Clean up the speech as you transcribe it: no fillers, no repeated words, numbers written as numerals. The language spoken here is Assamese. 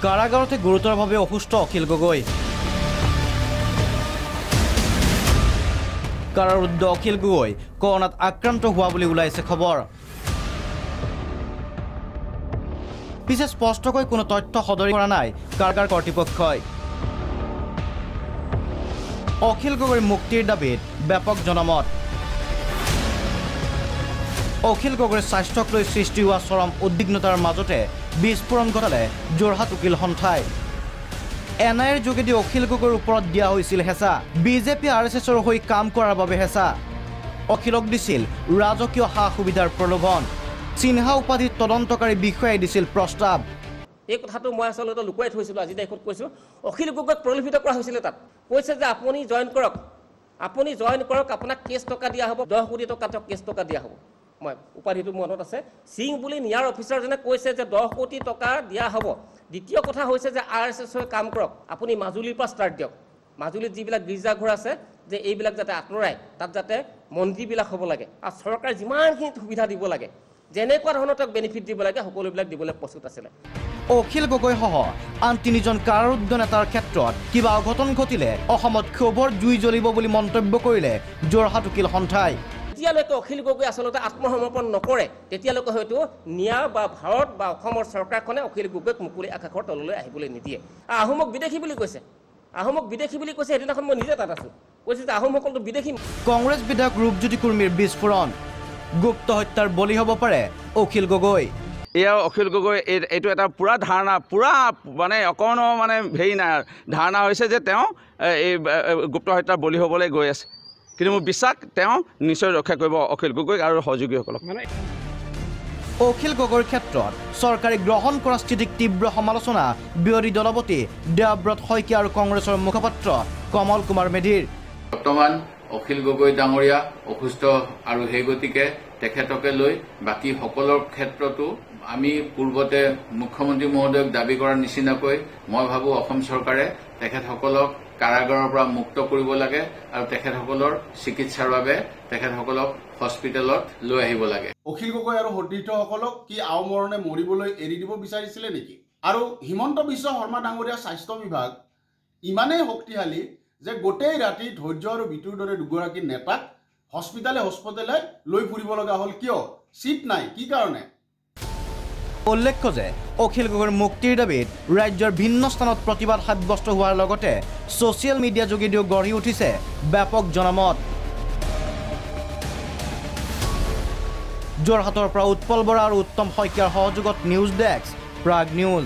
কাৰাগাৰতে গুৰুতৰভাৱে অসুস্থ অখিল গগৈ। কাৰাৰুদ্ধ অখিল গগৈ কৰোনাত আক্ৰান্ত হোৱা বুলি ওলাইছে খবৰ। পিছে স্পষ্টকৈ কোনো তথ্য সদৰি কৰা নাই কাৰাগাৰ কৰ্তৃপক্ষই। অখিল গগৈৰ মুক্তিৰ দাবীত ব্যাপক জনমত। অখিল গগৈৰ স্বাস্থ্যক লৈ সৃষ্টি হোৱা চৰম উদ্বিগ্নতাৰ মাজতে বিস্ফোৰণ ঘটালে যোৰহাট উকিল সন্থাই। এনআইৰ যোগেদি অখিল গগৈৰ ওপৰত দিয়া হৈছিল হেঁচা। বিজেপি RSSৰ হৈ কাম কৰাৰ বাবে হেঁচা। অখিলক দিছিল ৰাজকীয় সা সুবিধাৰ প্ৰলোভন। সিনহা উপাধিত তদন্তকাৰী বিষয়াই দিছিল প্ৰস্তাৱ। এই কথাটো মই আচলতে লুকুৱাই থৈছিলোঁ, আজি তাৰিখত কৈছোঁ। অখিল গগৈক প্ৰলোভিত কৰা হৈছিলে। তাত কৈছে যে আপুনি জইন কৰক, আপোনাক কেছ টকা দিয়া হ'ব, 10 কোটি টকা কেছ টকা দিয়া হ'ব। মই উপাধিটো মনত আছে। সিং বুলি নিয়াৰ অফিচাৰজনে কৈছে যে 10 কোটি টকা দিয়া হ'ব। দ্বিতীয় কথা হৈছে যে RSS হৈ কাম কৰক, আপুনি মাজুলীৰ পৰা ষ্টাৰ্ট দিয়ক। মাজুলীত যিবিলাক গীৰ্জাঘৰ আছে যে এইবিলাক যাতে আঁতৰাই, তাত যাতে মন্দিৰবিলাক হ'ব লাগে, আৰু চৰকাৰে যিমানখিনি সুবিধা দিব লাগে, যেনেকুৱা ধৰণৰ তাক বেনিফিট দিব লাগে, সকলোবিলাক দিবলৈ প্ৰস্তুত আছিলে। অখিল গগৈ সহ আন 3জন কাৰাৰুদ্ধ নেতাৰ ক্ষেত্ৰত কিবা অঘটন ঘটিলে অসমত ক্ষোভৰ জুই জ্বলিব বুলি মন্তব্য কৰিলে যোৰহাট উকিল সন্থাই। যেতিয়ালৈকে অখিল গগৈ আচলতে আত্মসমৰ্পণ নকৰে, তেতিয়ালৈকে হয়তো নিয়া বা ভাৰত বা অসমৰ চৰকাৰখনে অখিল গগৈক মুকলি আকাশৰ তললৈ আহিবলৈ নিদিয়ে। আহোমক বিদেশী বুলি কৈছে, সেইদিনাখন মই নিজে তাত আছোঁ। কৈছে যে আহোমসকলটো বিদেশী। কংগ্ৰেছ বিধায়ক ৰূপজ্যোতি কুৰ্মীৰ বিস্ফোৰণ। গুপ্ত হত্যাৰ বলি হ'ব পাৰে অখিল গগৈ। এয়া অখিল গগৈ এইটো এটা পুৰা ধাৰণা, পুৰা মানে অকণো মানে হেৰি নাই, ধাৰণা হৈছে যে তেওঁ এই গুপ্ত হত্যাৰ বলি হ'বলৈ গৈ আছে। কিন্তু মোৰ বিশ্বাস তেওঁ নিশ্চয় ৰক্ষা কৰিব অখিল গগৈক আৰু সহযোগীসকলক। অখিল গগৈৰ ক্ষেত্ৰত চৰকাৰে গ্ৰহণ কৰা স্থিতিক তীব্ৰ সমালোচনা বিৰোধী দলপতি দেৱব্ৰত শইকীয়া আৰু কংগ্ৰেছৰ মুখপাত্ৰ কমল কুমাৰ মেধিৰ। বৰ্তমান অখিল গগৈ ডাঙৰীয়া অসুস্থ, আৰু সেই গতিকে তেখেতকে লৈ বাকী সকলৰ ক্ষেত্ৰতো আমি পূৰ্বতে মুখ্যমন্ত্ৰী মহোদয়ক দাবী কৰাৰ নিচিনাকৈ মই ভাবোঁ অসম চৰকাৰে তেখেতসকলক কাৰাগাৰৰ পৰা মুক্ত কৰিব লাগে, আৰু তেখেতসকলৰ চিকিৎসাৰ বাবে তেখেতসকলক হস্পিটেলত লৈ আহিব লাগে। অখিল গগৈ আৰু সতীৰ্থসকলক কি আওমৰণে মৰিবলৈ এৰি দিব বিচাৰিছিলে নেকি? আৰু হিমন্ত বিশ্ব শৰ্মা ডাঙৰীয়া স্বাস্থ্য বিভাগ ইমানেই শক্তিশালী যে গোটেই ৰাতি ধৈৰ্য আৰু বিতুৰ দৰে দুগৰাকী নেতাক হস্পিটালে লৈ ফুৰিব লগা হ'ল। কিয়? চিট নাই, কি কাৰণে? উল্লেখ্য যে অখিল গগৈৰ মুক্তিৰ দাবীত ৰাজ্যৰ ভিন্ন স্থানত প্ৰতিবাদ সাব্যস্ত হোৱাৰ লগতে ছ'চিয়েল মিডিয়া যোগেদিও গঢ়ি উঠিছে ব্যাপক জনমত। যোৰহাটৰ পৰা উৎপল বৰা আৰু উত্তম শইকীয়াৰ সহযোগত নিউজ ডেস্ক, প্ৰাগ নিউজ।